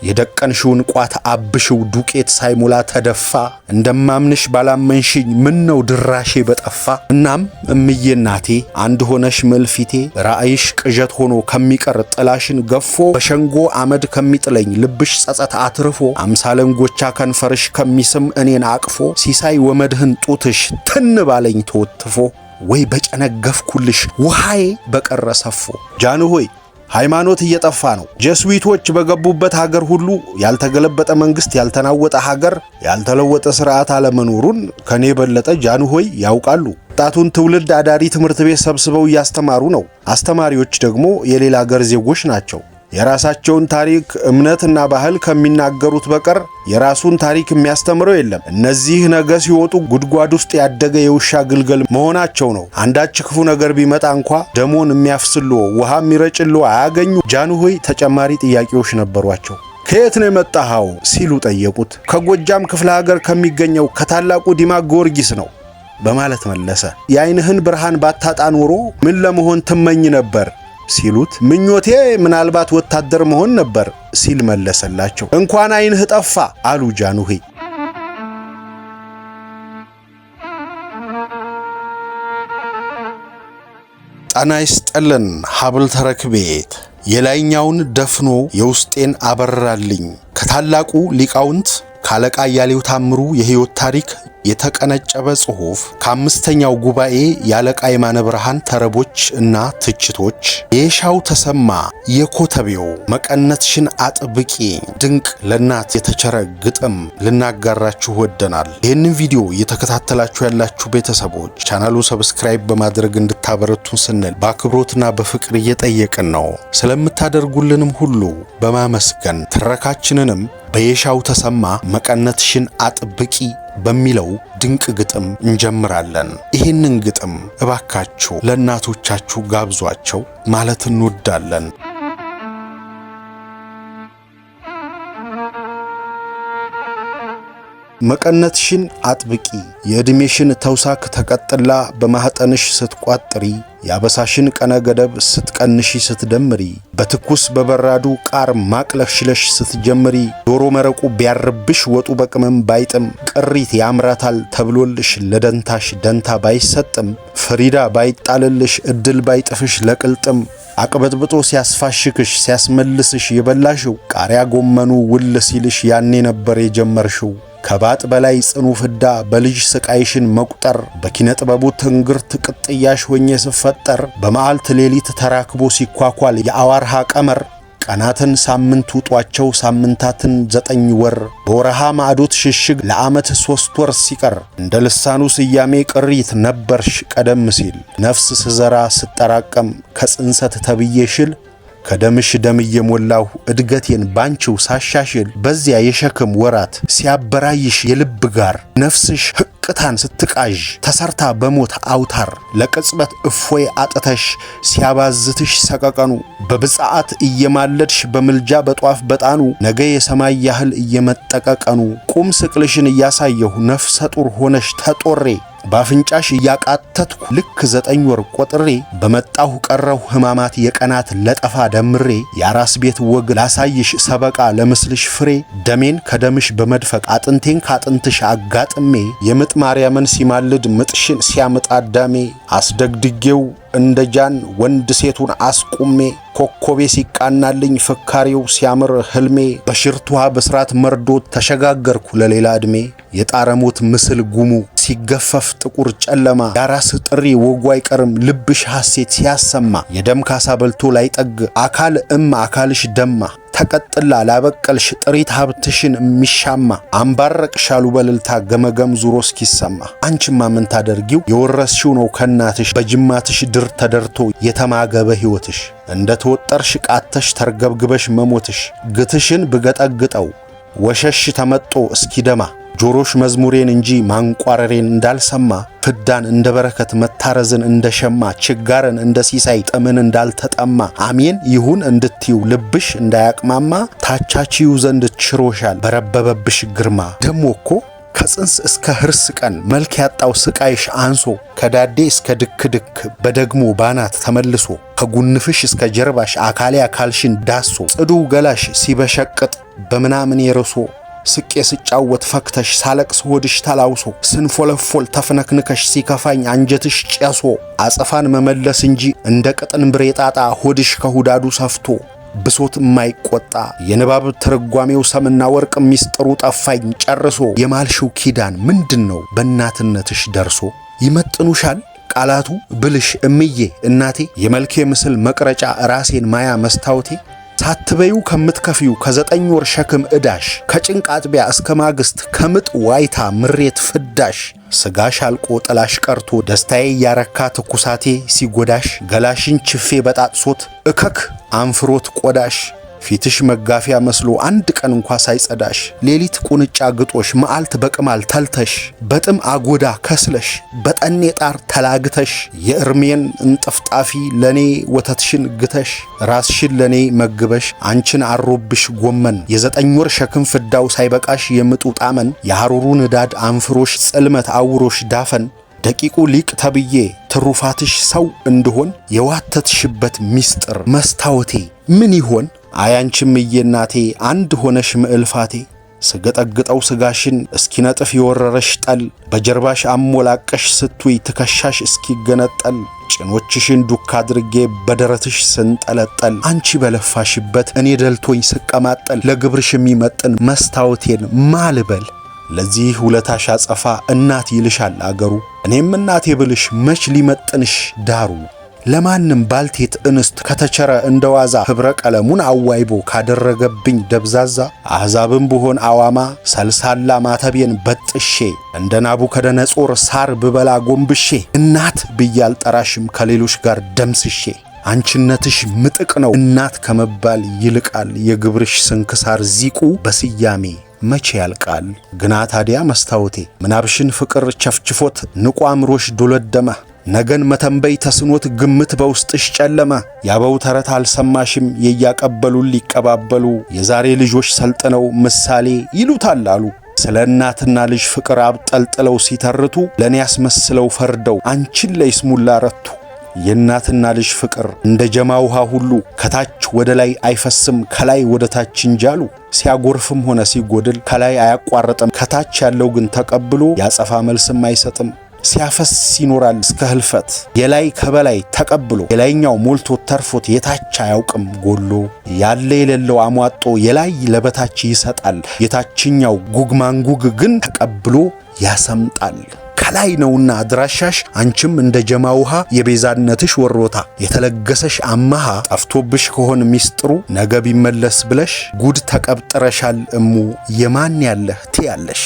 የደቀንሽውን ቋት አብሽው ዱቄት ሳይሞላ ተደፋ እንደማምንሽ ባላመንሽኝ ምን ነው ድራሼ በጠፋ እናም እምዬ እናቴ አንድ ሆነሽ መልፊቴ ራእይሽ ቅዠት ሆኖ ከሚቀር ጥላሽን ገፎ በሸንጎ አመድ ከሚጥለኝ ልብሽ ጸጸት አትርፎ አምሳለንጎቻ ከንፈርሽ ከሚስም እኔን አቅፎ ሲሳይ ወመድህን ጡትሽ ትን ባለኝ ተወትፎ ወይ በጨነገፍኩልሽ ውሃዬ በቀረ ሰፎ ጃንሆይ ሃይማኖት እየጠፋ ነው። ጀስዊቶች በገቡበት ሀገር ሁሉ ያልተገለበጠ መንግስት፣ ያልተናወጠ ሀገር፣ ያልተለወጠ ስርዓት አለመኖሩን ከኔ የበለጠ ጃንሆይ ያውቃሉ። ወጣቱን ትውልድ አዳሪ ትምህርት ቤት ሰብስበው እያስተማሩ ነው። አስተማሪዎች ደግሞ የሌላ ሀገር ዜጎች ናቸው። የራሳቸውን ታሪክ እምነትና ባህል ከሚናገሩት በቀር የራሱን ታሪክ የሚያስተምረው የለም። እነዚህ ነገ ሲወጡ ጉድጓድ ውስጥ ያደገ የውሻ ግልገል መሆናቸው ነው። አንዳች ክፉ ነገር ቢመጣ እንኳ ደሞን የሚያፍስሎ ውሃ የሚረጭሎ አያገኙ። ጃንሆይ ተጨማሪ ጥያቄዎች ነበሯቸው። ከየት ነው የመጣኸው ሲሉ ጠየቁት። ከጎጃም ክፍለ ሀገር ከሚገኘው ከታላቁ ዲማ ጊዮርጊስ ነው በማለት መለሰ። የዓይንህን ብርሃን ባታጣ ኖሮ ምን ለመሆን ትመኝ ነበር ሲሉት ምኞቴ ምናልባት ወታደር መሆን ነበር ሲል መለሰላቸው። እንኳን ዓይንህ ጠፋ አሉ ጃንሆይ። ጣና ይስጥልን ሀብል ተረክቤት የላይኛውን ደፍኖ የውስጤን አበራልኝ ከታላቁ ሊቃውንት ካለቃ ያሌው ታምሩ የሕይወት ታሪክ የተቀነጨበ ጽሑፍ ከአምስተኛው ጉባኤ ያለቃ የማነ ብርሃን ተረቦች እና ትችቶች የሻው ተሰማ የኮተቤው መቀነትሽን አጥብቂ ድንቅ ለናት የተቸረ ግጥም ልናጋራችሁ ወደናል። ይህንን ቪዲዮ እየተከታተላችሁ ያላችሁ ቤተሰቦች ቻናሉን ሰብስክራይብ በማድረግ እንድታበረቱን ስንል በአክብሮትና በፍቅር እየጠየቅን ነው። ስለምታደርጉልንም ሁሉ በማመስገን ትረካችንንም በየሻው ተሰማ መቀነትሽን አጥብቂ በሚለው ድንቅ ግጥም እንጀምራለን። ይህንን ግጥም እባካችሁ ለእናቶቻችሁ ጋብዟቸው ማለት እንወዳለን። መቀነትሽን አጥብቂ የዕድሜሽን ተውሳክ ተቀጥላ በማህጠንሽ ስትቋጥሪ ያበሳሽን ቀነ ገደብ ስትቀንሺ ስትደምሪ በትኩስ በበራዱ ቃር ማቅለሽለሽ ስትጀምሪ ዶሮ መረቁ ቢያርብሽ ወጡ በቅመም ባይጥም ቅሪት ያምራታል ተብሎልሽ ለደንታሽ ደንታ ባይሰጥም ፍሪዳ ባይጣልልሽ እድል ባይጥፍሽ ለቅልጥም አቅበጥብጦ ሲያስፋሽክሽ ሲያስመልስሽ የበላሽው ቃሪያ ጎመኑ ውል ሲልሽ ያኔ ነበር የጀመርሽው። ከባጥ በላይ ጽኑ ፍዳ በልጅ ስቃይሽን መቁጠር በኪነ ጥበቡ ትንግርት ቅጥያሽ ሆኜ ስፈጠር በመዓልት ሌሊት ተራክቦ ሲኳኳል የአዋርሃ ቀመር ቀናትን ሳምንት ውጧቸው ሳምንታትን 9 ወር በወረሃ ማዕዶት ሽሽግ ለዓመት 3 ወር ሲቀር እንደ ልሳኑ ስያሜ ቅሪት ነበርሽ ቀደም ሲል ነፍስ ስዘራ ስጠራቀም ከጽንሰት ተብዬ ሽል ከደምሽ ደም እየሞላሁ እድገቴን ባንቺው ሳሻሽል በዚያ የሸክም ወራት ሲያበራይሽ የልብ ጋር ነፍስሽ ህቅታን ስትቃዥ ተሰርታ በሞት አውታር ለቅጽበት እፎይ አጥተሽ ሲያባዝትሽ ሰቀቀኑ በብጻዓት እየማለድሽ በምልጃ በጧፍ በጣኑ ነገ የሰማይ ያህል እየመጠቀቀኑ ቁም ስቅልሽን እያሳየሁ ነፍሰ ጡር ሆነሽ ተጦሬ ባፍንጫሽ ያቃተትኩ ልክ 9 ወር ቆጥሬ በመጣሁ ቀረሁ ህማማት የቀናት ለጠፋ ደምሬ ያራስ ቤት ወግ ላሳይሽ ሰበቃ ለምስልሽ ፍሬ ደሜን ከደምሽ በመድፈቅ አጥንቴን ካጥንትሽ አጋጥሜ የምጥ ማርያምን ሲማልድ ምጥሽን ሲያምጥ አዳሜ አስደግድጌው እንደ ጃን ወንድ ሴቱን አስቁሜ ኮኮቤ ሲቃናልኝ ፍካሬው ሲያምር ህልሜ በሽርቱሃ በስራት መርዶ ተሸጋገርኩ ለሌላ ዕድሜ የጣረሞት ምስል ጉሙ ሲገፈፍ ጥቁር ጨለማ ያራስ ጥሪ ወጉ አይቀርም ልብሽ ሐሴት ሲያሰማ የደም ካሳ በልቶ ላይ ጠግ አካል አካልሽ ደማ ተቀጥላ ላበቀልሽ ጥሪት ሀብትሽን የሚሻማ አንባረቅሻሉ በልልታ ገመገም ዙሮ እስኪሰማ አንቺማ ምን ታደርጊው የወረስሽው ነው ከናትሽ በጅማትሽ ድር ተደርቶ የተማገበ ሕይወትሽ እንደ ተወጠርሽ ቃተሽ ተርገብግበሽ መሞትሽ ግትሽን ብገጠግጠው ወሸሽ ተመጦ እስኪደማ ጆሮሽ መዝሙሬን እንጂ ማንቋረሬን እንዳልሰማ ፍዳን እንደ በረከት መታረዝን እንደ ሸማ ችጋርን እንደ ሲሳይ ጥምን እንዳልተጠማ አሜን ይሁን እንድትዩ ልብሽ እንዳያቅማማ ታቻቺው ዘንድ ችሮሻል በረበበብሽ ግርማ ደሞ እኮ ከጽንስ እስከ ህርስ ቀን መልክ ያጣው ስቃይሽ አንሶ ከዳዴ እስከ ድክ በደግሞ ባናት ተመልሶ ከጉንፍሽ እስከ ጀርባሽ አካሌ አካልሽን ዳሶ ጽዱ ገላሽ ሲበሸቅጥ በምናምን የርሶ ስቄ ስጫወት ፈክተሽ ሳለቅስ ሆድሽ ተላውሶ ስንፎለፎል ተፍነክንከሽ ሲከፋኝ አንጀትሽ ጨሶ አጸፋን መመለስ እንጂ እንደ ቅጥን ብሬጣጣ ሆድሽ ከሁዳዱ ሰፍቶ ብሶት የማይቆጣ የንባብ ትርጓሜው ሰምና ወርቅ ሚስጥሩ ጠፋኝ ጨርሶ የማልሽው ኪዳን ምንድነው በእናትነትሽ ደርሶ ይመጥኑሻል ቃላቱ ብልሽ እምዬ እናቴ የመልኬ ምስል መቅረጫ ራሴን ማያ መስታወቴ ሳትበዩ ከምትከፊው ከ9 ወር ሸክም እዳሽ ከጭንቅ አጥቢያ እስከ ማግስት ከምጥ ዋይታ ምሬት ፍዳሽ ስጋሽ አልቆ ጥላሽ ቀርቶ ደስታዬ ያረካ ትኩሳቴ ሲጎዳሽ ገላሽን ችፌ በጣጥሶት እከክ አንፍሮት ቆዳሽ ፊትሽ መጋፊያ መስሎ አንድ ቀን እንኳ ሳይጸዳሽ ሌሊት ቁንጫ ግጦሽ መዓልት በቅማል ተልተሽ በጥም አጎዳ ከስለሽ በጠኔ ጣር ተላግተሽ የእርሜን እንጥፍጣፊ ለኔ ወተትሽን ግተሽ ራስሽን ለኔ መግበሽ አንቺን አሮብሽ ጎመን የ9 ወር ሸክም ፍዳው ሳይበቃሽ የምጡ ጣመን የሐሩሩ ንዳድ አንፍሮሽ ጽልመት አውሮሽ ዳፈን ደቂቁ ሊቅ ተብዬ ትሩፋትሽ ሰው እንደሆን የዋተትሽበት ሚስጥር መስታወቴ ምን ይሆን አያንቺም እየናቴ አንድ ሆነሽ ምዕልፋቴ ስገጠግጠው ስጋሽን እስኪነጥፍ የወረረሽ ጠል በጀርባሽ አሞላቀሽ ስትይ ትከሻሽ እስኪገነጠል ጭኖችሽን ዱካ አድርጌ በደረትሽ ስንጠለጠል አንቺ በለፋሽበት እኔ ደልቶኝ ስቀማጠል ለግብርሽ የሚመጥን መስታወቴን ማልበል ለዚህ ውለታሽ አጸፋ እናት ይልሻል አገሩ እኔም እናቴ ብልሽ መች ሊመጥንሽ ዳሩ ለማንም ባልቴት እንስት ከተቸረ እንደዋዛ ህብረ ቀለሙን አዋይቦ ካደረገብኝ ደብዛዛ አሕዛብም ብሆን አዋማ ሰልሳላ ማተቤን በጥሼ እንደ ናቡከደነጾር ሳር ብበላ ጎንብሼ እናት ብያል ጠራሽም ከሌሎች ጋር ደምስሼ አንቺነትሽ ምጥቅ ነው እናት ከመባል ይልቃል የግብርሽ ስንክሳር ዚቁ በስያሜ መቼ ያልቃል ግና ታዲያ መስታወቴ ምናብሽን ፍቅር ቸፍችፎት ንቁ አምሮሽ ዶለደመ ነገን መተንበይ ተስኖት ግምት በውስጥሽ ጨለመ ያበው ተረት አልሰማሽም የያቀበሉን ሊቀባበሉ የዛሬ ልጆች ሰልጥነው ምሳሌ ይሉታል አሉ ስለ እናትና ልጅ ፍቅር አብጠልጥለው ሲተርቱ ለኔ ያስመስለው ፈርደው አንቺን ለይስሙላ ረቱ የእናትና ልጅ ፍቅር እንደ ጀማ ውሃ ሁሉ ከታች ወደ ላይ አይፈስም ከላይ ወደ ታች እንጃሉ ሲያጎርፍም ሆነ ሲጎድል ከላይ አያቋርጥም ከታች ያለው ግን ተቀብሎ ያጸፋ መልስም አይሰጥም ሲያፈስ ይኖራል እስከ ህልፈት የላይ ከበላይ ተቀብሎ የላይኛው ሞልቶ ተርፎት የታች አያውቅም ጎሎ ያለ የሌለው አሟጦ የላይ ለበታች ይሰጣል የታችኛው ጉግማንጉግ ግን ተቀብሎ ያሰምጣል ከላይ ነውና አድራሻሽ አንቺም እንደ ጀማ ውሃ የቤዛነትሽ ወሮታ የተለገሰሽ አማሃ ጠፍቶብሽ ከሆነ ሚስጥሩ ነገ ቢመለስ ብለሽ ጉድ ተቀብጥረሻል እሙ የማን ያለህ ትያለሽ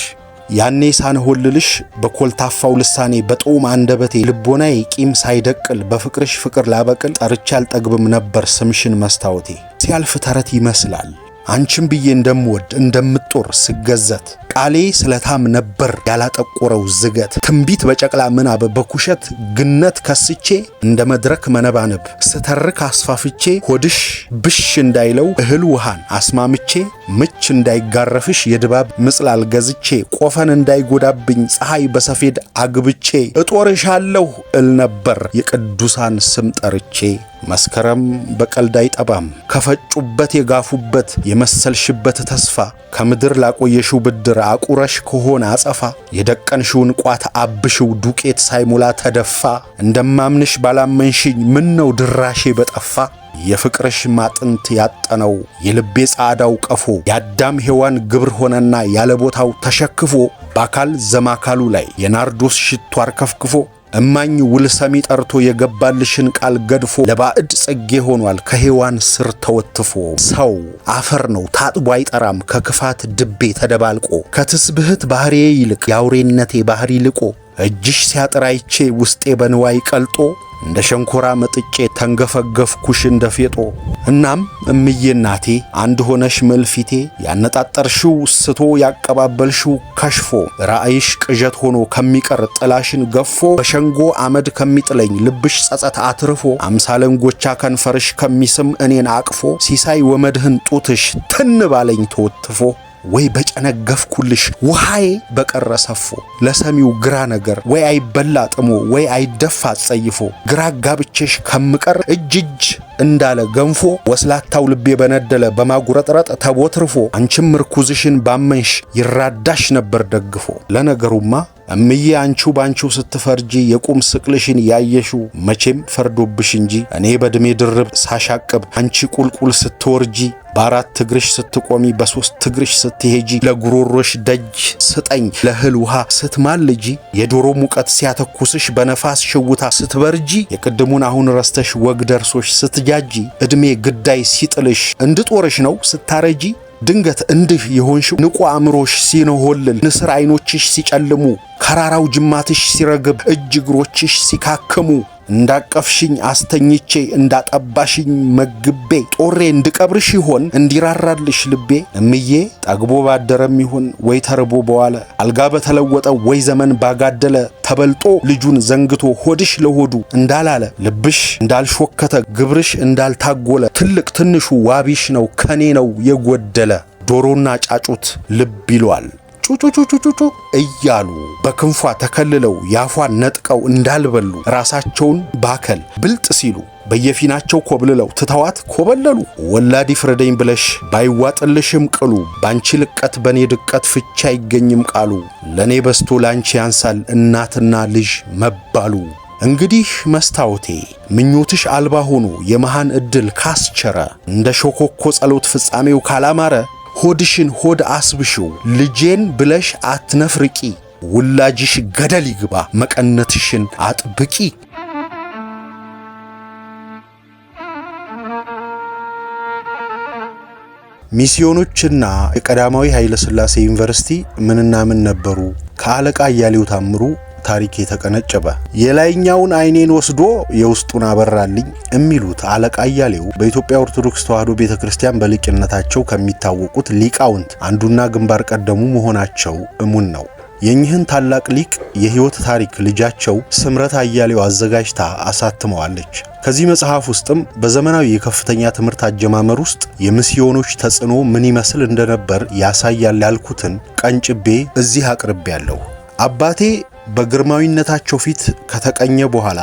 ያኔ ሳንሆልልሽ በኮልታፋው ልሳኔ በጦም አንደበቴ ልቦናዬ ቂም ሳይደቅል በፍቅርሽ ፍቅር ላበቅል ጠርቻ አልጠግብም ነበር ስምሽን መስታወቴ ሲያልፍ ተረት ይመስላል አንቺም ብዬ እንደምወድ እንደምጦር ስገዘት ቃሌ ስለታም ነበር ያላጠቆረው ዝገት ትንቢት በጨቅላ ምናብ በኩሸት ግነት ከስቼ እንደ መድረክ መነባነብ ስተርክ አስፋፍቼ ሆድሽ ብሽ እንዳይለው እህል ውሃን አስማምቼ ምች እንዳይጋረፍሽ የድባብ ምጽላል ገዝቼ ቆፈን እንዳይጎዳብኝ ፀሐይ በሰፌድ አግብቼ እጦርሻለሁ እል ነበር የቅዱሳን ስም ጠርቼ መስከረም በቀልድ አይጠባም ከፈጩበት የጋፉበት የመሰልሽበት ተስፋ ከምድር ላቆየሽው ብድር አቁረሽ ከሆነ አጸፋ የደቀንሽውን ቋት አብሽው ዱቄት ሳይሞላ ተደፋ እንደማምንሽ ባላመንሽኝ ምን ነው ድራሼ በጠፋ የፍቅርሽ ማጥንት ያጠነው የልቤ ጻዳው ቀፎ ያዳም ሔዋን ግብር ሆነና ያለ ቦታው ተሸክፎ በአካል ዘማካሉ ላይ የናርዶስ ሽቶ አርከፍክፎ እማኝ ውል ሰሚ ጠርቶ የገባልሽን ቃል ገድፎ ለባዕድ ጽጌ ሆኗል ከሔዋን ስር ተወትፎ ሰው አፈር ነው ታጥቦ አይጠራም ከክፋት ድቤ ተደባልቆ ከትስብህት ባህሪዬ ይልቅ ያውሬነቴ ባህሪ ልቆ እጅሽ ሲያጥራይቼ ውስጤ በንዋይ ቀልጦ እንደ ሸንኮራ መጥጬ ተንገፈገፍኩሽ እንደፌጦ እናም እምዬ እናቴ አንድ ሆነሽ መልፊቴ ያነጣጠርሽው ስቶ ያቀባበልሽው ከሽፎ ራእይሽ ቅዠት ሆኖ ከሚቀር ጥላሽን ገፎ በሸንጎ አመድ ከሚጥለኝ ልብሽ ጸጸት አትርፎ አምሳለንጎቻ ከንፈርሽ ከሚስም እኔን አቅፎ ሲሳይ ወመድህን ጡትሽ ትን ባለኝ ተወትፎ ወይ በጨነገፍኩልሽ ውሃዬ በቀረ ሰፎ ለሰሚው ግራ ነገር ወይ አይበላ ጥሞ ወይ አይደፋ ጸይፎ ግራ ጋብቼሽ ከምቀር እጅ እንዳለ ገንፎ ወስላታው ልቤ በነደለ በማጉረጥረጥ ተቦትርፎ አንቺም ምርኩዝሽን ባመንሽ ይራዳሽ ነበር ደግፎ ለነገሩማ እምዬ አንቺው ባንቺው ስትፈርጂ የቁም ስቅልሽን ያየሹ መቼም ፈርዶብሽ እንጂ እኔ በእድሜ ድርብ ሳሻቅብ አንቺ ቁልቁል ስትወርጂ በአራት እግርሽ ስትቆሚ በሶስት እግርሽ ስትሄጂ ለጉሮሮሽ ደጅ ስጠኝ ለህል ውሃ ስትማልጂ የዶሮ ሙቀት ሲያተኩስሽ በነፋስ ሽውታ ስትበርጂ የቅድሙን አሁን ረስተሽ ወግ ደርሶሽ ስትጃጂ እድሜ ግዳይ ሲጥልሽ እንድጦርሽ ነው ስታረጂ ድንገት እንድህ የሆንሽው ንቁ አእምሮሽ ሲነሆልል ንስር አይኖችሽ ሲጨልሙ ከራራው ጅማትሽ ሲረግብ እጅ እግሮችሽ ሲካከሙ እንዳቀፍሽኝ አስተኝቼ እንዳጠባሽኝ መግቤ ጦሬ እንድቀብርሽ ይሆን እንዲራራልሽ ልቤ እምዬ ጠግቦ ባደረም ይሆን ወይ ተርቦ በዋለ አልጋ በተለወጠ ወይ ዘመን ባጋደለ ተበልጦ ልጁን ዘንግቶ ሆድሽ ለሆዱ እንዳላለ ልብሽ እንዳልሾከተ ግብርሽ እንዳልታጎለ ትልቅ ትንሹ ዋቢሽ ነው ከኔ ነው የጎደለ ዶሮና ጫጩት ልብ ይሏል ጩጩጩጩጩ እያሉ በክንፏ ተከልለው ያፏን ነጥቀው እንዳልበሉ ራሳቸውን ባከል ብልጥ ሲሉ በየፊናቸው ኮብልለው ትተዋት ኮበለሉ ወላዲ ፍረደኝ ብለሽ ባይዋጥልሽም ቅሉ ባንቺ ልቀት በኔ ድቀት ፍቻ አይገኝም ቃሉ ለኔ በስቶ ላንቺ ያንሳል እናትና ልጅ መባሉ እንግዲህ መስታወቴ ምኞትሽ አልባ ሆኖ የመሃን እድል ካስቸረ እንደ ሾኮኮ ጸሎት ፍጻሜው ካላማረ ሆድሽን ሆድ አስብሽው ልጄን ብለሽ አትነፍርቂ ውላጅሽ ገደል ይግባ መቀነትሽን አጥብቂ ሚስዮኖችና የቀዳማዊ ኃይለ ሥላሴ ዩኒቨርሲቲ ምንና ምን ነበሩ ከአለቃ አያሌው ታምሩ ታሪክ የተቀነጨበ የላይኛውን አይኔን ወስዶ የውስጡን አበራልኝ የሚሉት አለቃ አያሌው በኢትዮጵያ ኦርቶዶክስ ተዋሕዶ ቤተክርስቲያን በሊቅነታቸው ከሚታወቁት ሊቃውንት አንዱና ግንባር ቀደሙ መሆናቸው እሙን ነው። የኚህን ታላቅ ሊቅ የህይወት ታሪክ ልጃቸው ስምረት አያሌው አዘጋጅታ አሳትመዋለች። ከዚህ መጽሐፍ ውስጥም በዘመናዊ የከፍተኛ ትምህርት አጀማመር ውስጥ የሚስዮኖች ተጽዕኖ ምን ይመስል እንደነበር ያሳያል ያልኩትን ቀንጭቤ እዚህ አቅርቤያለሁ። አባቴ በግርማዊነታቸው ፊት ከተቀኘ በኋላ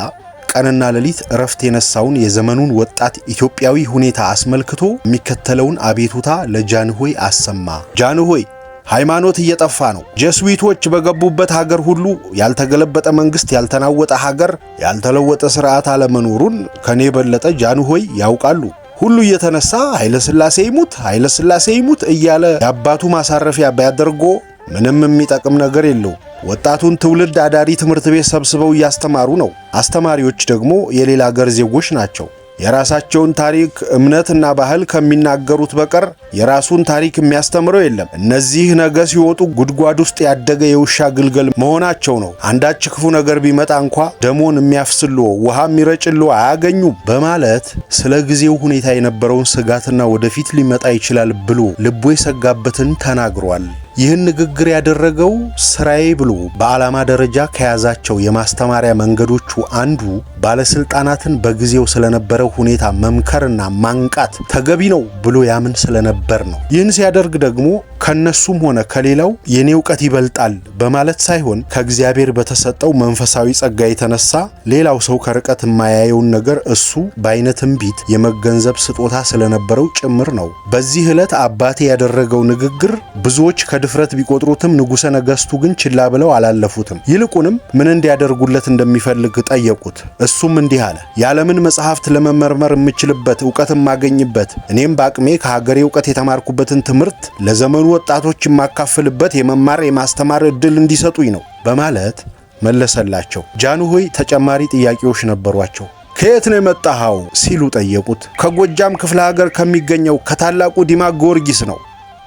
ቀንና ሌሊት እረፍት የነሳውን የዘመኑን ወጣት ኢትዮጵያዊ ሁኔታ አስመልክቶ የሚከተለውን አቤቱታ ለጃንሆይ አሰማ። ጃንሆይ ሃይማኖት እየጠፋ ነው። ጀስዊቶች በገቡበት ሀገር ሁሉ ያልተገለበጠ መንግስት፣ ያልተናወጠ ሀገር፣ ያልተለወጠ ስርዓት አለመኖሩን ከኔ በለጠ ጃንሆይ ያውቃሉ። ሁሉ እየተነሳ ኃይለ ሥላሴ ይሙት እያለ የአባቱ ማሳረፊያ ቢያደርጎ ምንም የሚጠቅም ነገር የለው። ወጣቱን ትውልድ አዳሪ ትምህርት ቤት ሰብስበው እያስተማሩ ነው። አስተማሪዎች ደግሞ የሌላ ሀገር ዜጎች ናቸው። የራሳቸውን ታሪክ እምነትና ባህል ከሚናገሩት በቀር የራሱን ታሪክ የሚያስተምረው የለም። እነዚህ ነገ ሲወጡ ጉድጓድ ውስጥ ያደገ የውሻ ግልገል መሆናቸው ነው። አንዳች ክፉ ነገር ቢመጣ እንኳ ደሞን የሚያፍስሎ ውሃ የሚረጭሎ አያገኙም በማለት ስለ ጊዜው ሁኔታ የነበረውን ስጋትና ወደፊት ሊመጣ ይችላል ብሎ ልቦ የሰጋበትን ተናግሯል። ይህን ንግግር ያደረገው ስራዬ ብሎ በዓላማ ደረጃ ከያዛቸው የማስተማሪያ መንገዶቹ አንዱ ባለስልጣናትን በጊዜው ስለነበረው ሁኔታ መምከርና ማንቃት ተገቢ ነው ብሎ ያምን ስለነበር ነው። ይህን ሲያደርግ ደግሞ ከነሱም ሆነ ከሌላው የኔ ዕውቀት ይበልጣል በማለት ሳይሆን ከእግዚአብሔር በተሰጠው መንፈሳዊ ጸጋ የተነሳ ሌላው ሰው ከርቀት የማያየውን ነገር እሱ በአይነ ትንቢት የመገንዘብ ስጦታ ስለነበረው ጭምር ነው። በዚህ ዕለት አባቴ ያደረገው ንግግር ብዙዎች ከድፍረት ቢቆጥሩትም ንጉሠ ነገሥቱ ግን ችላ ብለው አላለፉትም። ይልቁንም ምን እንዲያደርጉለት እንደሚፈልግ ጠየቁት። እሱም እንዲህ አለ። የዓለምን መጽሐፍት ለመመርመር የምችልበት ዕውቀት የማገኝበት እኔም በአቅሜ ከሀገሬ ዕውቀት የተማርኩበትን ትምህርት ለዘመኑ ወጣቶች የማካፍልበት የመማር የማስተማር ዕድል እንዲሰጡኝ ነው በማለት መለሰላቸው። ጃንሆይ ተጨማሪ ጥያቄዎች ነበሯቸው። ከየት ነው የመጣኸው ሲሉ ጠየቁት። ከጎጃም ክፍለ ሀገር ከሚገኘው ከታላቁ ዲማ ጊዮርጊስ ነው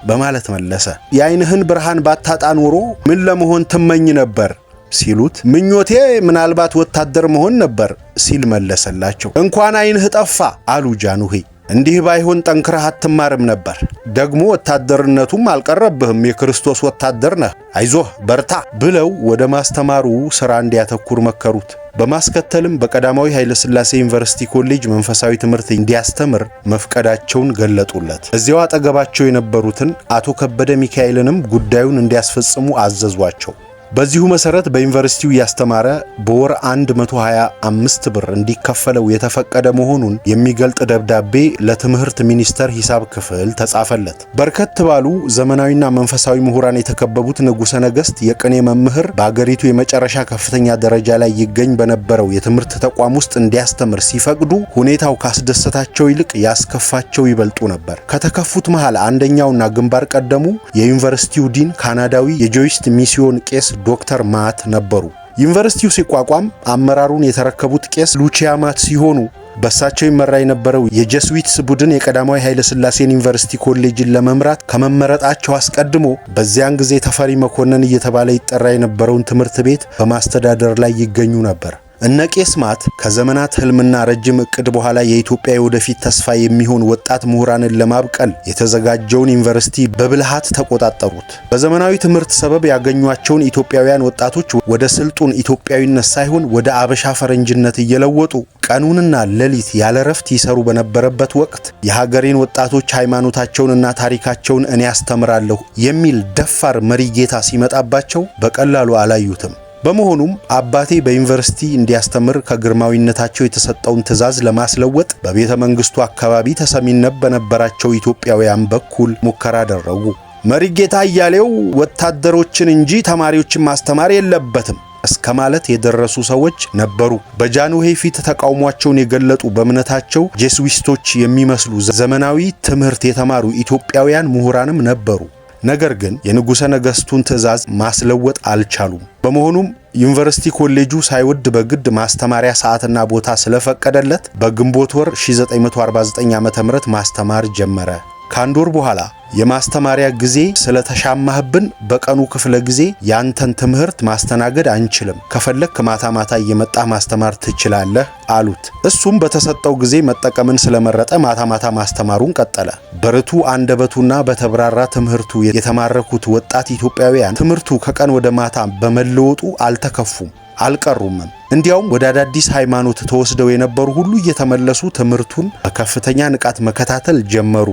በማለት መለሰ። የዓይንህን ብርሃን ባታጣ ኖሮ ምን ለመሆን ትመኝ ነበር ሲሉት ምኞቴ ምናልባት ወታደር መሆን ነበር ሲል መለሰላቸው። እንኳን ዓይንህ ጠፋ አሉ ጃንሆይ። እንዲህ ባይሆን ጠንክረህ አትማርም ነበር። ደግሞ ወታደርነቱም አልቀረብህም፣ የክርስቶስ ወታደር ነህ፣ አይዞህ በርታ ብለው ወደ ማስተማሩ ሥራ እንዲያተኩር መከሩት። በማስከተልም በቀዳማዊ ኃይለ ሥላሴ ዩኒቨርሲቲ ኮሌጅ መንፈሳዊ ትምህርት እንዲያስተምር መፍቀዳቸውን ገለጡለት። እዚያው አጠገባቸው የነበሩትን አቶ ከበደ ሚካኤልንም ጉዳዩን እንዲያስፈጽሙ አዘዟቸው። በዚሁ መሰረት በዩኒቨርሲቲው ያስተማረ በወር 125 ብር እንዲከፈለው የተፈቀደ መሆኑን የሚገልጥ ደብዳቤ ለትምህርት ሚኒስቴር ሂሳብ ክፍል ተጻፈለት። በርከት ባሉ ዘመናዊና መንፈሳዊ ምሁራን የተከበቡት ንጉሠ ነገሥት የቅኔ መምህር በአገሪቱ የመጨረሻ ከፍተኛ ደረጃ ላይ ይገኝ በነበረው የትምህርት ተቋም ውስጥ እንዲያስተምር ሲፈቅዱ ሁኔታው ካስደሰታቸው ይልቅ ያስከፋቸው ይበልጡ ነበር። ከተከፉት መሃል አንደኛውና ግንባር ቀደሙ የዩኒቨርሲቲው ዲን ካናዳዊ የጆይስት ሚስዮን ቄስ ዶክተር ማት ነበሩ። ዩኒቨርሲቲው ሲቋቋም አመራሩን የተረከቡት ቄስ ሉቺያ ማት ሲሆኑ በሳቸው ይመራ የነበረው የጀስዊትስ ቡድን የቀዳማዊ ኃይለ ሥላሴን ዩኒቨርሲቲ ኮሌጅን ለመምራት ከመመረጣቸው አስቀድሞ በዚያን ጊዜ ተፈሪ መኮንን እየተባለ ይጠራ የነበረውን ትምህርት ቤት በማስተዳደር ላይ ይገኙ ነበር። እነ ቄስ ማት ከዘመናት ህልምና ረጅም እቅድ በኋላ የኢትዮጵያ የወደፊት ተስፋ የሚሆን ወጣት ምሁራንን ለማብቀል የተዘጋጀውን ዩኒቨርሲቲ በብልሃት ተቆጣጠሩት። በዘመናዊ ትምህርት ሰበብ ያገኟቸውን ኢትዮጵያውያን ወጣቶች ወደ ስልጡን ኢትዮጵያዊነት ሳይሆን ወደ አበሻ ፈረንጅነት እየለወጡ ቀኑንና ሌሊት ያለ ረፍት ይሰሩ በነበረበት ወቅት የሀገሬን ወጣቶች ሃይማኖታቸውንና ታሪካቸውን እኔ ያስተምራለሁ የሚል ደፋር መሪ ጌታ ሲመጣባቸው በቀላሉ አላዩትም። በመሆኑም አባቴ በዩኒቨርሲቲ እንዲያስተምር ከግርማዊነታቸው የተሰጠውን ትዕዛዝ ለማስለወጥ በቤተ መንግስቱ አካባቢ ተሰሚነት በነበራቸው ኢትዮጵያውያን በኩል ሙከራ አደረጉ። መሪጌታ እያሌው ወታደሮችን እንጂ ተማሪዎችን ማስተማር የለበትም እስከ ማለት የደረሱ ሰዎች ነበሩ። በጃንሆይ ፊት ተቃውሟቸውን የገለጡ በእምነታቸው ጄስዊስቶች የሚመስሉ ዘመናዊ ትምህርት የተማሩ ኢትዮጵያውያን ምሁራንም ነበሩ። ነገር ግን የንጉሠ ነገሥቱን ትዕዛዝ ማስለወጥ አልቻሉም። በመሆኑም ዩኒቨርሲቲ ኮሌጁ ሳይወድ በግድ ማስተማሪያ ሰዓትና ቦታ ስለፈቀደለት በግንቦት ወር 1949 ዓ.ም ማስተማር ጀመረ። ከአንድ ወር በኋላ የማስተማሪያ ጊዜ ስለተሻማህብን በቀኑ ክፍለ ጊዜ ያንተን ትምህርት ማስተናገድ አንችልም፣ ከፈለክ ማታ ማታ እየመጣህ ማስተማር ትችላለህ አሉት። እሱም በተሰጠው ጊዜ መጠቀምን ስለመረጠ ማታ ማታ ማስተማሩን ቀጠለ። በርቱ አንደበቱና በተብራራ ትምህርቱ የተማረኩት ወጣት ኢትዮጵያውያን ትምህርቱ ከቀን ወደ ማታ በመለወጡ አልተከፉም፣ አልቀሩምም። እንዲያውም ወደ አዳዲስ ሃይማኖት ተወስደው የነበሩ ሁሉ እየተመለሱ ትምህርቱን በከፍተኛ ንቃት መከታተል ጀመሩ።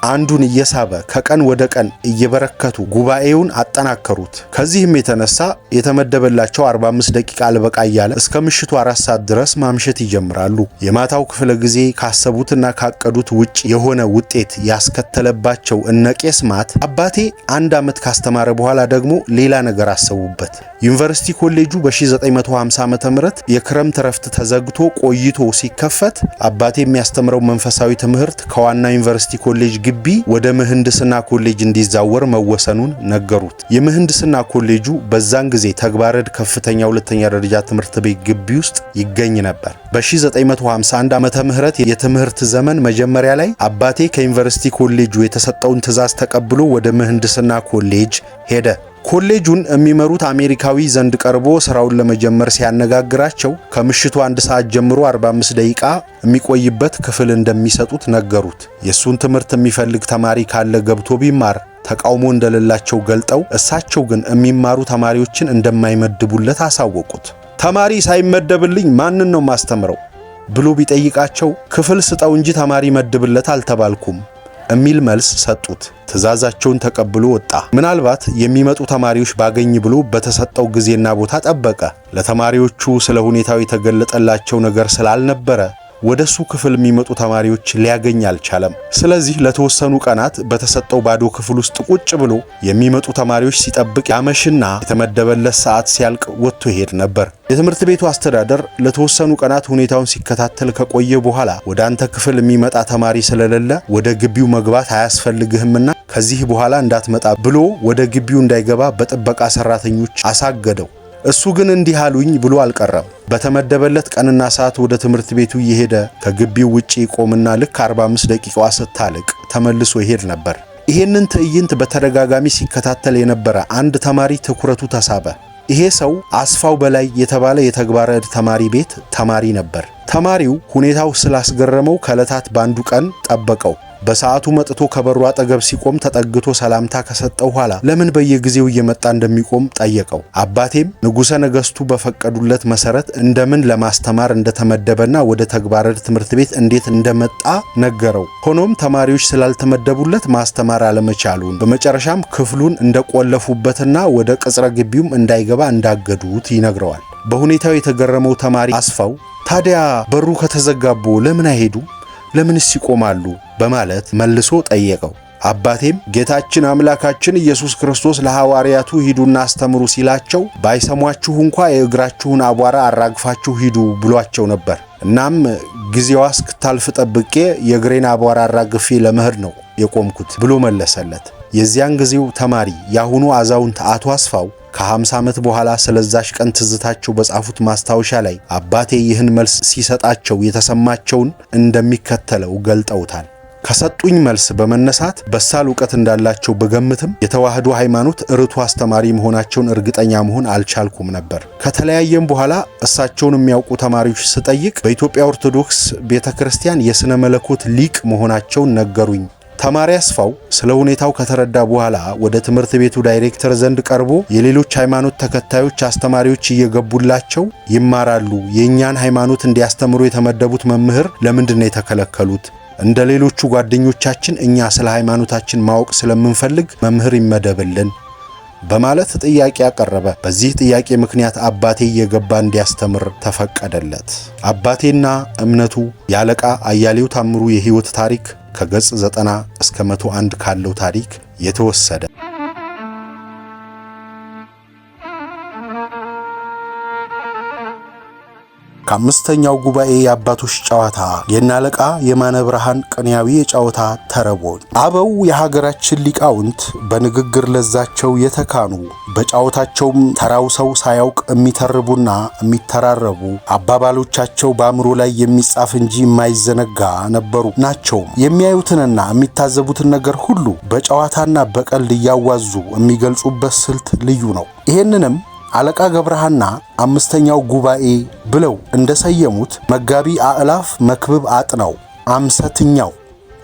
አንዱን እየሳበ ከቀን ወደ ቀን እየበረከቱ ጉባኤውን አጠናከሩት። ከዚህም የተነሳ የተመደበላቸው 45 ደቂቃ አልበቃ እያለ እስከ ምሽቱ 4 ሰዓት ድረስ ማምሸት ይጀምራሉ። የማታው ክፍለ ጊዜ ካሰቡትና ካቀዱት ውጭ የሆነ ውጤት ያስከተለባቸው እነ ቄስ ማት አባቴ 1 ዓመት ካስተማረ በኋላ ደግሞ ሌላ ነገር አሰቡበት። ዩኒቨርሲቲ ኮሌጁ በ1950 ዓ.ም የክረምት ረፍት ተዘግቶ ቆይቶ ሲከፈት አባቴ የሚያስተምረው መንፈሳዊ ትምህርት ከዋና ዩኒቨርሲቲ ኮሌጅ ግቢ ወደ ምህንድስና ኮሌጅ እንዲዛወር መወሰኑን ነገሩት። የምህንድስና ኮሌጁ በዛን ጊዜ ተግባረድ ከፍተኛ ሁለተኛ ደረጃ ትምህርት ቤት ግቢ ውስጥ ይገኝ ነበር። በ1951 ዓመተ ምህረት የትምህርት ዘመን መጀመሪያ ላይ አባቴ ከዩኒቨርሲቲ ኮሌጁ የተሰጠውን ትዕዛዝ ተቀብሎ ወደ ምህንድስና ኮሌጅ ሄደ። ኮሌጁን የሚመሩት አሜሪካዊ ዘንድ ቀርቦ ስራውን ለመጀመር ሲያነጋግራቸው ከምሽቱ 1 ሰዓት ጀምሮ 45 ደቂቃ የሚቆይበት ክፍል እንደሚሰጡት ነገሩት። የሱን ትምህርት የሚፈልግ ተማሪ ካለ ገብቶ ቢማር ተቃውሞ እንደሌላቸው ገልጠው እሳቸው ግን የሚማሩ ተማሪዎችን እንደማይመድቡለት አሳወቁት። ተማሪ ሳይመደብልኝ ማንን ነው ማስተምረው ብሎ ቢጠይቃቸው ክፍል ስጠው እንጂ ተማሪ መድብለት አልተባልኩም የሚል መልስ ሰጡት። ትዕዛዛቸውን ተቀብሎ ወጣ። ምናልባት የሚመጡ ተማሪዎች ባገኝ ብሎ በተሰጠው ጊዜና ቦታ ጠበቀ። ለተማሪዎቹ ስለ ሁኔታው የተገለጠላቸው ነገር ስላልነበረ ወደሱ ክፍል የሚመጡ ተማሪዎች ሊያገኝ አልቻለም። ስለዚህ ለተወሰኑ ቀናት በተሰጠው ባዶ ክፍል ውስጥ ቁጭ ብሎ የሚመጡ ተማሪዎች ሲጠብቅ ያመሽና የተመደበለት ሰዓት ሲያልቅ ወጥቶ ይሄድ ነበር። የትምህርት ቤቱ አስተዳደር ለተወሰኑ ቀናት ሁኔታውን ሲከታተል ከቆየ በኋላ ወደ አንተ ክፍል የሚመጣ ተማሪ ስለሌለ ወደ ግቢው መግባት አያስፈልግህምና ከዚህ በኋላ እንዳትመጣ ብሎ ወደ ግቢው እንዳይገባ በጥበቃ ሰራተኞች አሳገደው። እሱ ግን እንዲህ አሉኝ ብሎ አልቀረም። በተመደበለት ቀንና ሰዓት ወደ ትምህርት ቤቱ እየሄደ ከግቢው ውጪ ቆምና ልክ 45 ደቂቃዋ ስታልቅ ተመልሶ ይሄድ ነበር። ይሄንን ትዕይንት በተደጋጋሚ ሲከታተል የነበረ አንድ ተማሪ ትኩረቱ ተሳበ። ይሄ ሰው አስፋው በላይ የተባለ የተግባረ ዕድ ተማሪ ቤት ተማሪ ነበር። ተማሪው ሁኔታው ስላስገረመው ከዕለታት ባንዱ ቀን ጠበቀው። በሰዓቱ መጥቶ ከበሩ አጠገብ ሲቆም ተጠግቶ ሰላምታ ከሰጠው ኋላ ለምን በየጊዜው እየመጣ እንደሚቆም ጠየቀው። አባቴም ንጉሠ ነገሥቱ በፈቀዱለት መሰረት እንደምን ለማስተማር እንደተመደበና ወደ ተግባረ ዕድ ትምህርት ቤት እንዴት እንደመጣ ነገረው። ሆኖም ተማሪዎች ስላልተመደቡለት ማስተማር አለመቻሉን፣ በመጨረሻም ክፍሉን እንደቆለፉበትና ወደ ቅጽረ ግቢውም እንዳይገባ እንዳገዱት ይነግረዋል። በሁኔታው የተገረመው ተማሪ አስፋው ታዲያ በሩ ከተዘጋቦ ለምን አይሄዱም? ለምንስ ይቆማሉ? በማለት መልሶ ጠየቀው። አባቴም ጌታችን አምላካችን ኢየሱስ ክርስቶስ ለሐዋርያቱ ሂዱና አስተምሩ ሲላቸው ባይሰሟችሁ እንኳ የእግራችሁን አቧራ አራግፋችሁ ሂዱ ብሏቸው ነበር። እናም ጊዜዋ እስክታልፍ ጠብቄ የእግሬን አቧራ አራግፌ ለመሄድ ነው የቆምኩት ብሎ መለሰለት። የዚያን ጊዜው ተማሪ ያሁኑ አዛውንት አቶ አስፋው ከ50 ዓመት በኋላ ስለዛሽ ቀን ትዝታቸው በጻፉት ማስታወሻ ላይ አባቴ ይህን መልስ ሲሰጣቸው የተሰማቸውን እንደሚከተለው ገልጠውታል። ከሰጡኝ መልስ በመነሳት በሳል ዕውቀት እንዳላቸው በገምትም የተዋህዶ ሃይማኖት ርቱ አስተማሪ መሆናቸውን እርግጠኛ መሆን አልቻልኩም ነበር። ከተለያየም በኋላ እሳቸውን የሚያውቁ ተማሪዎች ስጠይቅ በኢትዮጵያ ኦርቶዶክስ ቤተክርስቲያን የሥነ መለኮት ሊቅ መሆናቸውን ነገሩኝ። ተማሪ አስፋው ስለ ሁኔታው ከተረዳ በኋላ ወደ ትምህርት ቤቱ ዳይሬክተር ዘንድ ቀርቦ የሌሎች ሃይማኖት ተከታዮች አስተማሪዎች እየገቡላቸው ይማራሉ፣ የእኛን ሃይማኖት እንዲያስተምሩ የተመደቡት መምህር ለምንድን ነው የተከለከሉት? እንደ ሌሎቹ ጓደኞቻችን እኛ ስለ ሃይማኖታችን ማወቅ ስለምንፈልግ መምህር ይመደብልን በማለት ጥያቄ አቀረበ። በዚህ ጥያቄ ምክንያት አባቴ እየገባ እንዲያስተምር ተፈቀደለት። አባቴና እምነቱ የአለቃ አያሌው ታምሩ የሕይወት ታሪክ ከገጽ 90 እስከ 101 ካለው ታሪክ የተወሰደ። ከአምስተኛው ጉባኤ የአባቶች ጨዋታ የናለቃ የማነ ብርሃን ቅኔያዊ የጨዋታ ተረቦን። አበው የሀገራችን ሊቃውንት በንግግር ለዛቸው የተካኑ በጨዋታቸውም ተራው ሰው ሳያውቅ የሚተርቡና የሚተራረቡ አባባሎቻቸው በአእምሮ ላይ የሚጻፍ እንጂ የማይዘነጋ ነበሩ ናቸው። የሚያዩትንና የሚታዘቡትን ነገር ሁሉ በጨዋታና በቀልድ እያዋዙ የሚገልጹበት ስልት ልዩ ነው። ይሄንንም አለቃ ገብረሃና አምስተኛው ጉባኤ ብለው እንደሰየሙት መጋቢ አእላፍ መክብብ አጥናው አምሰትኛው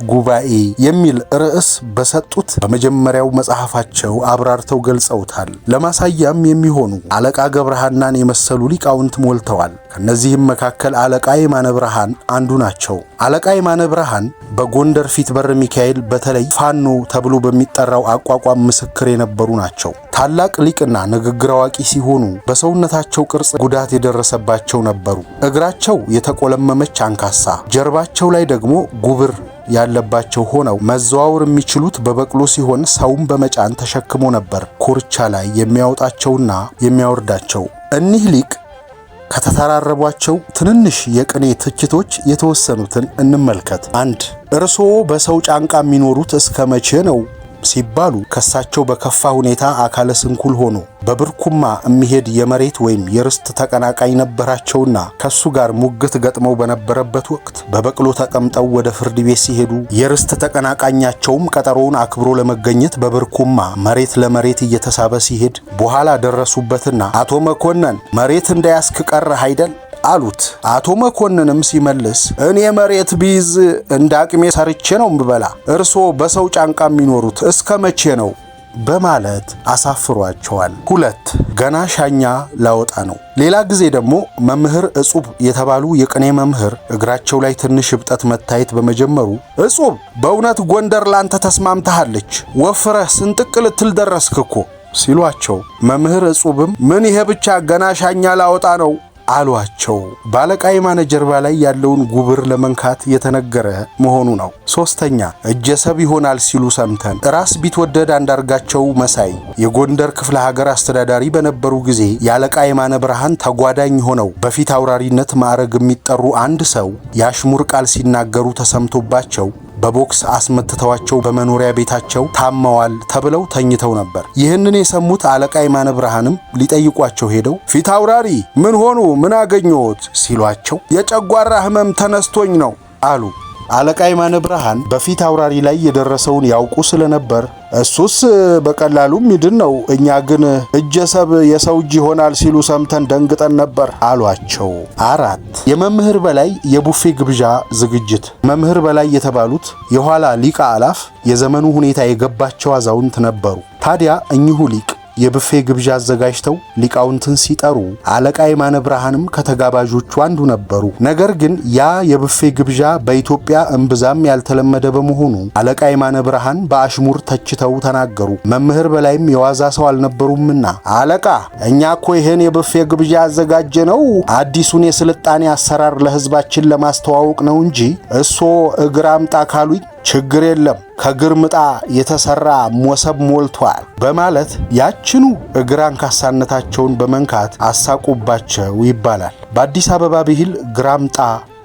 ጉባኤ የሚል ርዕስ በሰጡት በመጀመሪያው መጽሐፋቸው አብራርተው ገልጸውታል። ለማሳያም የሚሆኑ አለቃ ገብረሃናን የመሰሉ ሊቃውንት ሞልተዋል። ከነዚህም መካከል አለቃ የማነ ብርሃን አንዱ ናቸው። አለቃ የማነ ብርሃን በጎንደር ፊት በር ሚካኤል በተለይ ፋኖ ተብሎ በሚጠራው አቋቋም ምስክር የነበሩ ናቸው። ታላቅ ሊቅና ንግግር አዋቂ ሲሆኑ በሰውነታቸው ቅርጽ ጉዳት የደረሰባቸው ነበሩ። እግራቸው የተቆለመመች አንካሳ፣ ጀርባቸው ላይ ደግሞ ጉብር ያለባቸው ሆነው መዘዋወር የሚችሉት በበቅሎ ሲሆን ሰውም በመጫን ተሸክሞ ነበር ኮርቻ ላይ የሚያወጣቸውና የሚያወርዳቸው። እኒህ ሊቅ ከተተራረቧቸው ትንንሽ የቅኔ ትችቶች የተወሰኑትን እንመልከት። 1. እርስዎ በሰው ጫንቃ የሚኖሩት እስከ መቼ ነው ሲባሉ ከሳቸው በከፋ ሁኔታ አካለ ስንኩል ሆኖ በብርኩማ የሚሄድ የመሬት ወይም የርስት ተቀናቃኝ ነበራቸውና ከሱ ጋር ሙግት ገጥመው በነበረበት ወቅት በበቅሎ ተቀምጠው ወደ ፍርድ ቤት ሲሄዱ የርስት ተቀናቃኛቸውም ቀጠሮውን አክብሮ ለመገኘት በብርኩማ መሬት ለመሬት እየተሳበ ሲሄድ በኋላ ደረሱበትና አቶ መኮንን መሬት እንዳያስክ ቀረህ አይደል አሉት። አቶ መኮንንም ሲመልስ እኔ መሬት ቢይዝ እንደ አቅሜ ሰርቼ ነው ምበላ፣ እርሶ በሰው ጫንቃ የሚኖሩት እስከ መቼ ነው በማለት አሳፍሯቸዋል። 2. ገና ሻኛ ላወጣ ነው። ሌላ ጊዜ ደግሞ መምህር እጹብ የተባሉ የቅኔ መምህር እግራቸው ላይ ትንሽ እብጠት መታየት በመጀመሩ እጹብ በእውነት ጎንደር ላንተ ተስማምታለች፣ ወፍረህ ስንጥቅ ልትል ደረስክ እኮ ሲሏቸው መምህር እጹብም ምን ይሄ ብቻ ገና ሻኛ ላወጣ ነው አሏቸው። ባለቃ የማነ ጀርባ ላይ ያለውን ጉብር ለመንካት የተነገረ መሆኑ ነው። 3. እጀሰብ ይሆናል ሲሉ ሰምተን ራስ ቢትወደድ አንዳርጋቸው መሳይ የጎንደር ክፍለ ሀገር አስተዳዳሪ በነበሩ ጊዜ ያለቃ የማነ ብርሃን ተጓዳኝ ሆነው በፊት አውራሪነት ማዕረግ የሚጠሩ አንድ ሰው የአሽሙር ቃል ሲናገሩ ተሰምቶባቸው በቦክስ አስመትተዋቸው በመኖሪያ ቤታቸው ታመዋል ተብለው ተኝተው ነበር። ይህንን የሰሙት አለቃ የማነ ብርሃንም ሊጠይቋቸው ሄደው ፊት አውራሪ ምን ሆኑ ምን አገኘዎት ሲሏቸው የጨጓራ ህመም ተነስቶኝ ነው አሉ። አለቃ የማነ ብርሃን በፊት አውራሪ ላይ የደረሰውን ያውቁ ስለነበር እሱስ በቀላሉ ሚድን ነው፣ እኛ ግን እጀሰብ የሰው እጅ ይሆናል ሲሉ ሰምተን ደንግጠን ነበር አሏቸው። 4 የመምህር በላይ የቡፌ ግብዣ ዝግጅት። መምህር በላይ የተባሉት የኋላ ሊቀ አላፍ የዘመኑ ሁኔታ የገባቸው አዛውንት ነበሩ። ታዲያ እኚሁ ሊቅ የቡፌ ግብዣ አዘጋጅተው ሊቃውንትን ሲጠሩ አለቃ የማነ ብርሃንም ከተጋባዦቹ አንዱ ነበሩ። ነገር ግን ያ የቡፌ ግብዣ በኢትዮጵያ እምብዛም ያልተለመደ በመሆኑ አለቃ የማነ ብርሃን በአሽሙር ተችተው ተናገሩ። መምህር በላይም የዋዛ ሰው አልነበሩምና አለቃ፣ እኛ እኮ ይሄን የቡፌ ግብዣ ያዘጋጀነው አዲሱን የስልጣኔ አሰራር ለሕዝባችን ለማስተዋወቅ ነው እንጂ እሶ እግር አምጣ ካሉኝ ችግር የለም፣ ከግርምጣ የተሰራ ሞሰብ ሞልቷል በማለት ያችኑ እግር አንካሳነታቸውን በመንካት አሳቁባቸው ይባላል። በአዲስ አበባ ብሂል ግራምጣ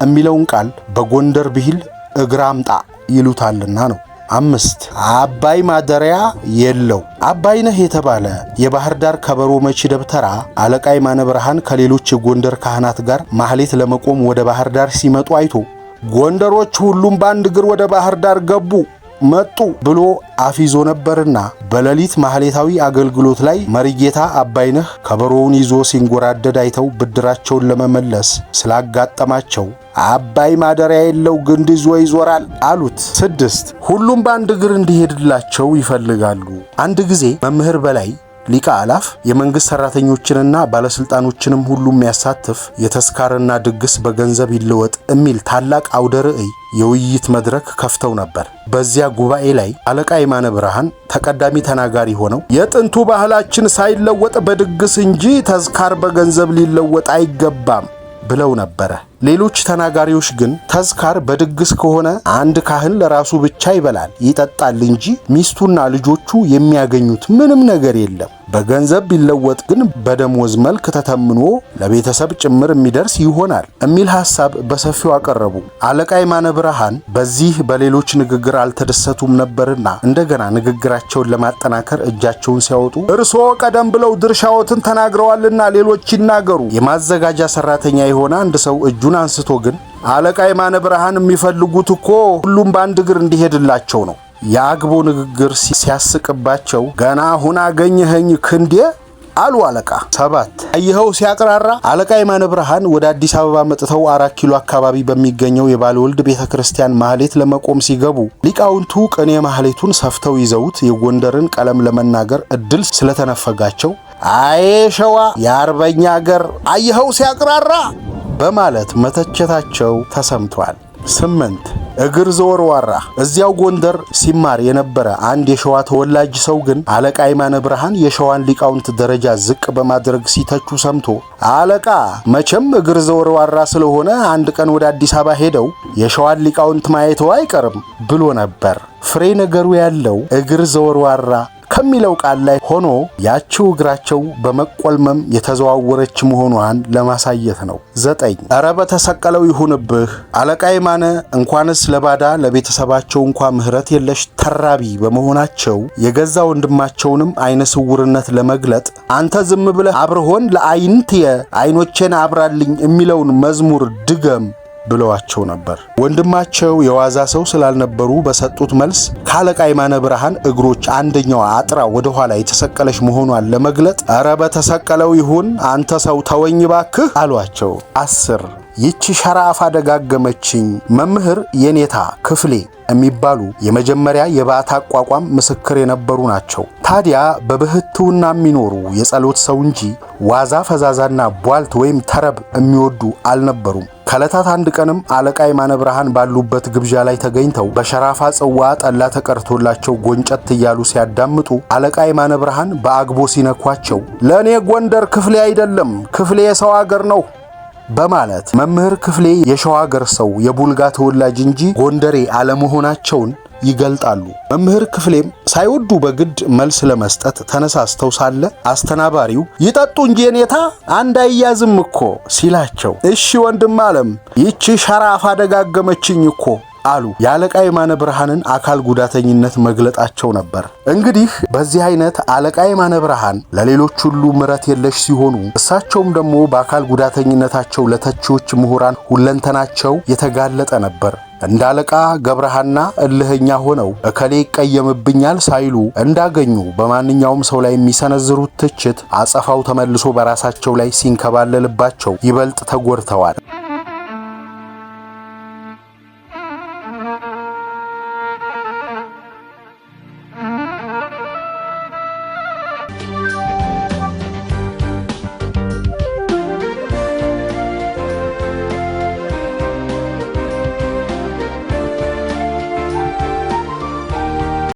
የሚለውን ቃል በጎንደር ብሂል እግራምጣ ይሉታልና ነው። 5 አባይ ማደሪያ የለው። አባይነህ የተባለ የባህር ዳር ከበሮ መቺ ደብተራ አለቃ የማነ ብርሃን ከሌሎች የጎንደር ካህናት ጋር ማህሌት ለመቆም ወደ ባህር ዳር ሲመጡ አይቶ ጎንደሮች ሁሉም በአንድ እግር ወደ ባህር ዳር ገቡ መጡ ብሎ አፊዞ ነበርና በሌሊት ማህሌታዊ አገልግሎት ላይ መሪጌታ አባይነህ ከበሮውን ይዞ ሲንጎራደድ አይተው ብድራቸውን ለመመለስ ስላጋጠማቸው አባይ ማደሪያ የለው ግንድ ይዞ ይዞራል አሉት። 6 ሁሉም በአንድ እግር እንዲሄድላቸው ይፈልጋሉ። አንድ ጊዜ መምህር በላይ ሊቀ አላፍ የመንግስት ሰራተኞችንና ባለስልጣኖችንም ሁሉ የሚያሳትፍ የተስካርና ድግስ በገንዘብ ይለወጥ የሚል ታላቅ አውደ ርዕይ የውይይት መድረክ ከፍተው ነበር። በዚያ ጉባኤ ላይ አለቃ የማነ ብርሃን ተቀዳሚ ተናጋሪ ሆነው የጥንቱ ባህላችን ሳይለወጥ በድግስ እንጂ ተስካር በገንዘብ ሊለወጥ አይገባም ብለው ነበረ። ሌሎች ተናጋሪዎች ግን ተዝካር በድግስ ከሆነ አንድ ካህን ለራሱ ብቻ ይበላል ይጠጣል እንጂ ሚስቱና ልጆቹ የሚያገኙት ምንም ነገር የለም፣ በገንዘብ ቢለወጥ ግን በደሞዝ መልክ ተተምኖ ለቤተሰብ ጭምር የሚደርስ ይሆናል የሚል ሐሳብ በሰፊው አቀረቡ። አለቃ የማነ ብርሃን በዚህ በሌሎች ንግግር አልተደሰቱም ነበርና እንደገና ንግግራቸውን ለማጠናከር እጃቸውን ሲያወጡ እርስዎ ቀደም ብለው ድርሻዎትን ተናግረዋልና ሌሎች ይናገሩ። የማዘጋጃ ሰራተኛ የሆነ አንድ ሰው እጁን አንስቶ ግን አለቃ የማነ ብርሃን የሚፈልጉት እኮ ሁሉም በአንድ እግር እንዲሄድላቸው ነው። የአግቦ ንግግር ሲያስቅባቸው ገና አሁን አገኘኸኝ ክንዴ አሉ አለቃ። 7 አይኸው ሲያቀራራ አለቃ የማነ ብርሃን ወደ አዲስ አበባ መጥተው 4 ኪሎ አካባቢ በሚገኘው የባለወልድ ቤተክርስቲያን ማህሌት ለመቆም ሲገቡ ሊቃውንቱ ቅኔ ማህሌቱን ሰፍተው ይዘውት የጎንደርን ቀለም ለመናገር እድል ስለተነፈጋቸው አዬ ሸዋ የአርበኛ አገር አይኸው ሲያቀራራ በማለት መተቸታቸው ተሰምቷል። 8 እግር ዘወርዋራ። እዚያው ጎንደር ሲማር የነበረ አንድ የሸዋ ተወላጅ ሰው ግን አለቃ የማነ ብርሃን የሸዋን ሊቃውንት ደረጃ ዝቅ በማድረግ ሲተቹ ሰምቶ አለቃ መቼም እግር ዘወርዋራ ስለሆነ አንድ ቀን ወደ አዲስ አበባ ሄደው የሸዋን ሊቃውንት ማየተው አይቀርም ብሎ ነበር። ፍሬ ነገሩ ያለው እግር ዘወርዋራ ከሚለው ቃል ላይ ሆኖ ያቺው እግራቸው በመቆልመም የተዘዋወረች መሆኗን ለማሳየት ነው። 9 ኧረ በተሰቀለው ይሁንብህ። አለቃ የማነ እንኳንስ ለባዳ ለቤተሰባቸው እንኳ ምህረት የለሽ ተራቢ በመሆናቸው የገዛ ወንድማቸውንም አይነ ስውርነት ለመግለጥ አንተ ዝም ብለህ አብርሆን ለአይንትየ አይኖቼን አብራልኝ የሚለውን መዝሙር ድገም ብለዋቸው ነበር። ወንድማቸው የዋዛ ሰው ስላልነበሩ በሰጡት መልስ ከአለቃ የማነ ብርሃን እግሮች አንደኛዋ አጥራ ወደ ኋላ የተሰቀለች መሆኗን ለመግለጥ ኧረ በተሰቀለው ይሁን አንተ ሰው ተወኝ ባክህ አሏቸው። 10 ይቺ ሸራፋ ደጋገመችኝ። መምህር የኔታ ክፍሌ የሚባሉ የመጀመሪያ የባታ አቋቋም ምስክር የነበሩ ናቸው። ታዲያ በብህትውና የሚኖሩ የጸሎት ሰው እንጂ ዋዛ ፈዛዛና ቧልት ወይም ተረብ የሚወዱ አልነበሩም። ከዕለታት አንድ ቀንም አለቃ የማነ ብርሃን ባሉበት ግብዣ ላይ ተገኝተው በሸራፋ ጽዋ ጠላ ተቀርቶላቸው ጎንጨት እያሉ ሲያዳምጡ አለቃ የማነ ብርሃን በአግቦ ሲነኳቸው ለእኔ ጎንደር ክፍሌ አይደለም ክፍሌ የሰው አገር ነው በማለት መምህር ክፍሌ የሸዋ አገር ሰው የቡልጋ ተወላጅ እንጂ ጎንደሬ አለመሆናቸውን ይገልጣሉ። መምህር ክፍሌም ሳይወዱ በግድ መልስ ለመስጠት ተነሳስተው ሳለ አስተናባሪው ይጠጡ እንጂ የኔታ አንድ አያዝም እኮ ሲላቸው እሺ ወንድም አለም ይቺ ሸራፋ ደጋገመችኝ እኮ አሉ። የአለቃ የማነ ብርሃንን አካል ጉዳተኝነት መግለጣቸው ነበር። እንግዲህ በዚህ አይነት አለቃ የማነ ብርሃን ለሌሎች ሁሉ ምረት የለሽ ሲሆኑ እሳቸውም ደግሞ በአካል ጉዳተኝነታቸው ለተቺዎች ምሁራን ሁለንተናቸው የተጋለጠ ነበር። እንዳለቃ ገብረሃና እልህኛ ሆነው እከሌ ይቀየምብኛል ሳይሉ እንዳገኙ በማንኛውም ሰው ላይ የሚሰነዝሩት ትችት አጸፋው ተመልሶ በራሳቸው ላይ ሲንከባለልባቸው ይበልጥ ተጎድተዋል።